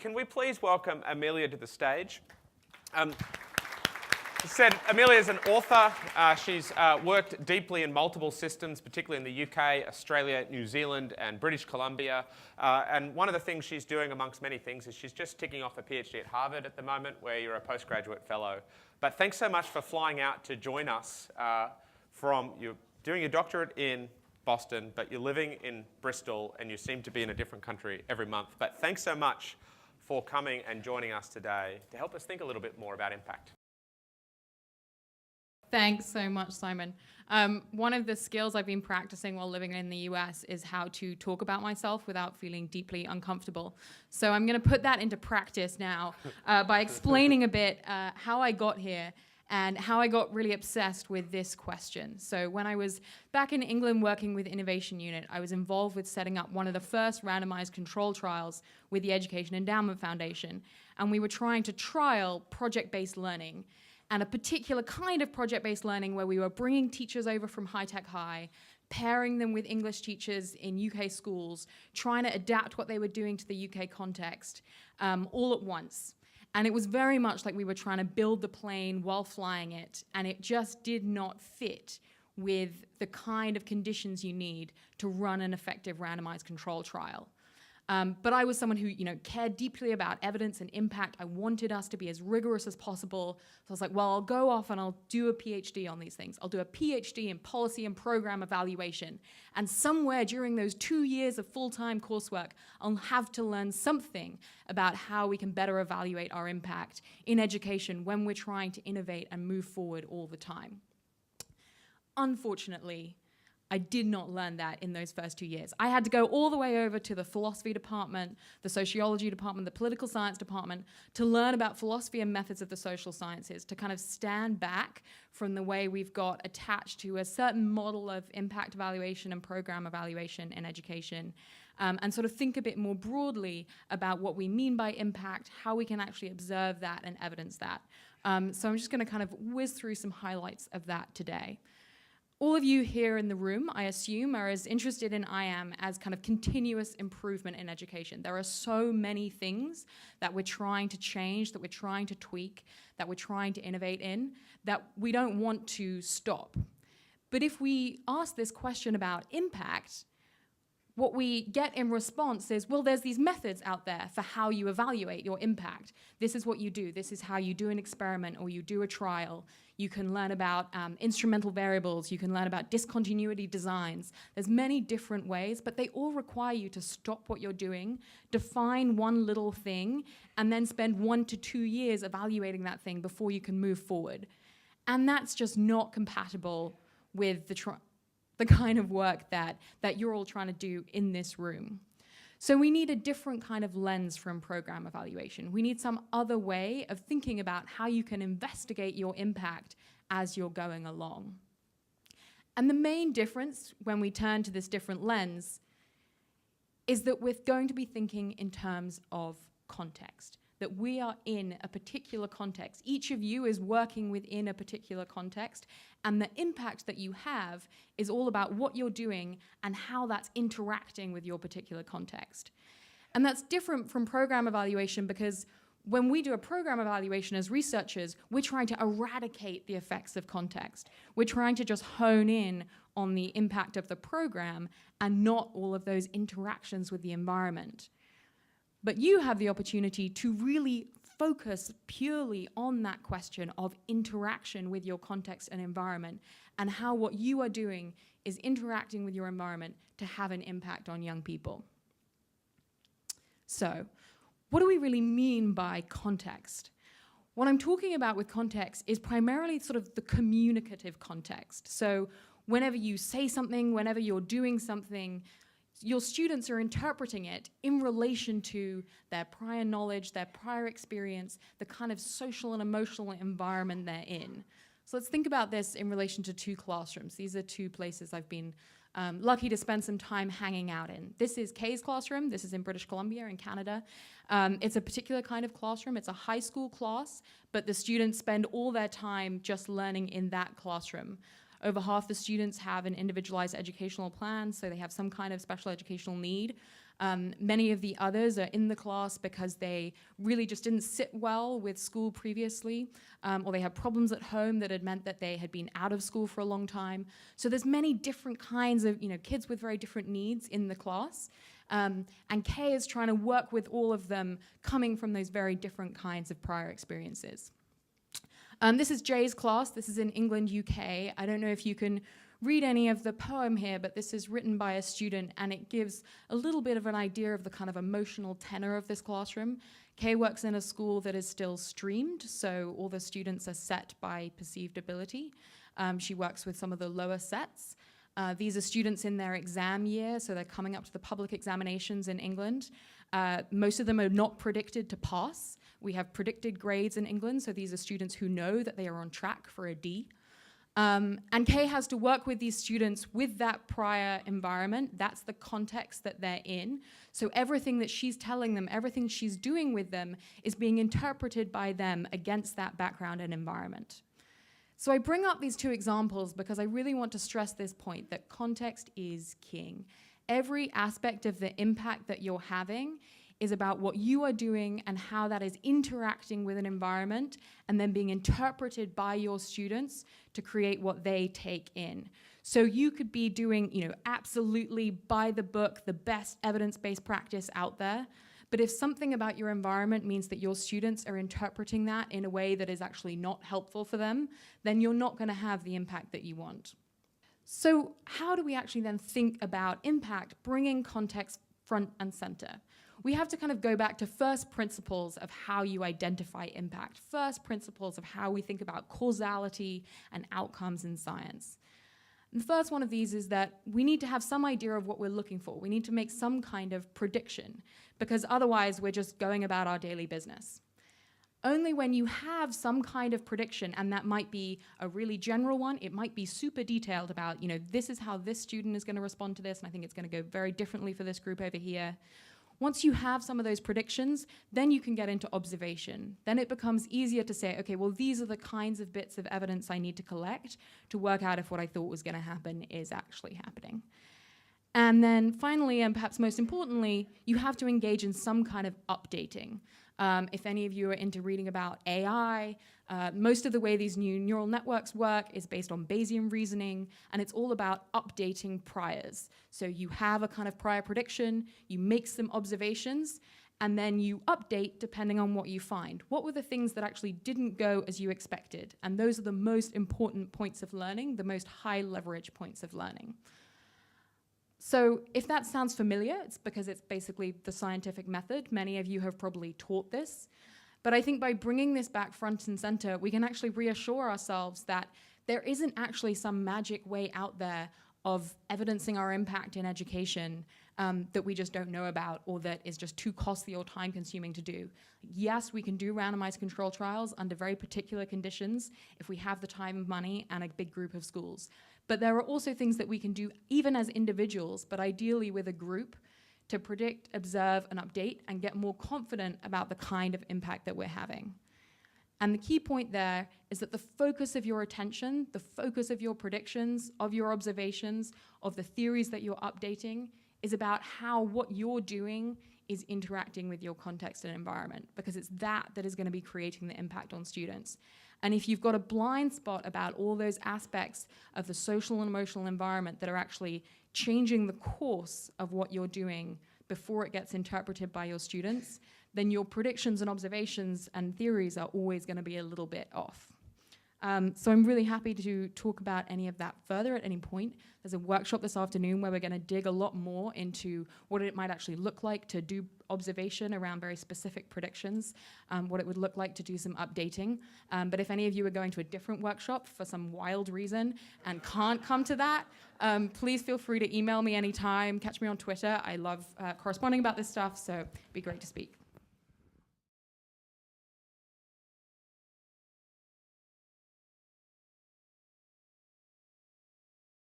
Can we please welcome Amelia to the stage? As said, Amelia is an author. She's worked deeply in multiple systems, particularly in the UK, Australia, New Zealand, and British Columbia. And one of the things she's doing, amongst many things, is she's just ticking off a PhD at Harvard at the moment, where you're a postgraduate fellow. But thanks so much for flying out to join us you're doing your doctorate in Boston, but you're living in Bristol, and you seem to be in a different country every month. But thanks so much for coming and joining us today to help us think a little bit more about impact. Thanks so much, Simon. One of the skills I've been practicing while living in the US is how to talk about myself without feeling deeply uncomfortable. So I'm going to put that into practice now by explaining a bit how I got here and how I got really obsessed with this question. So when I was back in England working with Innovation Unit, I was involved with setting up one of the first randomized control trials with the Education Endowment Foundation. And we were trying to trial project-based learning, and a particular kind of project-based learning where we were bringing teachers over from high-tech high, pairing them with English teachers in UK schools, trying to adapt what they were doing to the UK context all at once. And it was very much like we were trying to build the plane while flying it, and it just did not fit with the kind of conditions you need to run an effective randomized control trial. But I was someone who, cared deeply about evidence and impact. I wanted us to be as rigorous as possible. So I was like, well, I'll go off and I'll do a PhD on these things. I'll do a PhD in policy and program evaluation. And somewhere during those 2 years of full-time coursework, I'll have to learn something about how we can better evaluate our impact in education when we're trying to innovate and move forward all the time. Unfortunately, I did not learn that in those first 2 years. I had to go all the way over to the philosophy department, the sociology department, the political science department to learn about philosophy and methods of the social sciences, to kind of stand back from the way we've got attached to a certain model of impact evaluation and program evaluation in education, and sort of think a bit more broadly about what we mean by impact, how we can actually observe that and evidence that. So I'm just going to kind of whiz through some highlights of that today. All of you here in the room, I assume, are as interested in I am as kind of continuous improvement in education. There are so many things that we're trying to change, that we're trying to tweak, that we're trying to innovate in, that we don't want to stop. But if we ask this question about impact, what we get in response is, well, there's these methods out there for how you evaluate your impact. This is what you do. This is how you do an experiment or you do a trial. You can learn about instrumental variables. You can learn about discontinuity designs. There's many different ways, but they all require you to stop what you're doing, define one little thing, and then spend 1 to 2 years evaluating that thing before you can move forward. And that's just not compatible with the kind of work that you're all trying to do in this room. So we need a different kind of lens from program evaluation. We need some other way of thinking about how you can investigate your impact as you're going along. And the main difference when we turn to this different lens is that we're going to be thinking in terms of context, that we are in a particular context. Each of you is working within a particular context, and the impact that you have is all about what you're doing and how that's interacting with your particular context. And that's different from program evaluation because when we do a program evaluation as researchers, we're trying to eradicate the effects of context. We're trying to just hone in on the impact of the program and not all of those interactions with the environment. But you have the opportunity to really focus purely on that question of interaction with your context and environment and how what you are doing is interacting with your environment to have an impact on young people. So, what do we really mean by context? What I'm talking about with context is primarily sort of the communicative context. So, whenever you say something, whenever you're doing something, your students are interpreting it in relation to their prior knowledge, their prior experience, the kind of social and emotional environment they're in. So let's think about this in relation to 2 classrooms. These are 2 places I've been lucky to spend some time hanging out in. This is Kay's classroom. This is in British Columbia in Canada. It's a particular kind of classroom. It's a high school class, but the students spend all their time just learning in that classroom. Over half the students have an individualized educational plan, so they have some kind of special educational need. Many of the others are in the class because they really just didn't sit well with school previously, or they had problems at home that had meant that they had been out of school for a long time. So there's many different kinds of kids with very different needs in the class. And Kay is trying to work with all of them coming from those very different kinds of prior experiences. This is Jay's class. This is in England, UK. I don't know if you can read any of the poem here, but this is written by a student, and it gives a little bit of an idea of the kind of emotional tenor of this classroom. Kay works in a school that is still streamed, so all the students are set by perceived ability. She works with some of the lower sets. These are students in their exam year, so they're coming up to the public examinations in England. Most of them are not predicted to pass. We have predicted grades in England, so these are students who know that they are on track for a D. And Kay has to work with these students with that prior environment. That's the context that they're in. So everything that she's telling them, everything she's doing with them is being interpreted by them against that background and environment. So I bring up these two examples because I really want to stress this point that context is king. Every aspect of the impact that you're having is about what you are doing and how that is interacting with an environment and then being interpreted by your students to create what they take in. So you could be doing, absolutely by the book, the best evidence-based practice out there, but if something about your environment means that your students are interpreting that in a way that is actually not helpful for them, then you're not going to have the impact that you want. So how do we actually then think about impact, bringing context front and center? We have to kind of go back to first principles of how you identify impact, first principles of how we think about causality and outcomes in science. And the first one of these is that we need to have some idea of what we're looking for. We need to make some kind of prediction, because otherwise we're just going about our daily business. Only when you have some kind of prediction, and that might be a really general one, it might be super detailed about, this is how this student is going to respond to this, and I think it's going to go very differently for this group over here. Once you have some of those predictions, then you can get into observation. Then it becomes easier to say, okay, well, these are the kinds of bits of evidence I need to collect to work out if what I thought was going to happen is actually happening. And then finally, and perhaps most importantly, you have to engage in some kind of updating. If any of you are into reading about AI, most of the way these new neural networks work is based on Bayesian reasoning, and it's all about updating priors. So you have a kind of prior prediction, you make some observations, and then you update depending on what you find. What were the things that actually didn't go as you expected? And those are the most important points of learning, the most high leverage points of learning. So if that sounds familiar, it's because it's basically the scientific method. Many of you have probably taught this. But I think by bringing this back front and center, we can actually reassure ourselves that there isn't actually some magic way out there of evidencing our impact in education that we just don't know about, or that is just too costly or time-consuming to do. Yes, we can do randomized control trials under very particular conditions if we have the time and money and a big group of schools. But there are also things that we can do even as individuals, but ideally with a group, to predict, observe, and update and get more confident about the kind of impact that we're having. And the key point there is that the focus of your attention, the focus of your predictions, of your observations, of the theories that you're updating is about how what you're doing is interacting with your context and environment, because it's that is going to be creating the impact on students. And if you've got a blind spot about all those aspects of the social and emotional environment that are actually changing the course of what you're doing before it gets interpreted by your students, then your predictions and observations and theories are always going to be a little bit off. So I'm really happy to talk about any of that further at any point. There's a workshop this afternoon where we're going to dig a lot more into what it might actually look like to do observation around very specific predictions, what it would look like to do some updating. But if any of you are going to a different workshop for some wild reason and can't come to that, please feel free to email me anytime, catch me on Twitter. I love corresponding about this stuff, so it'd be great to speak.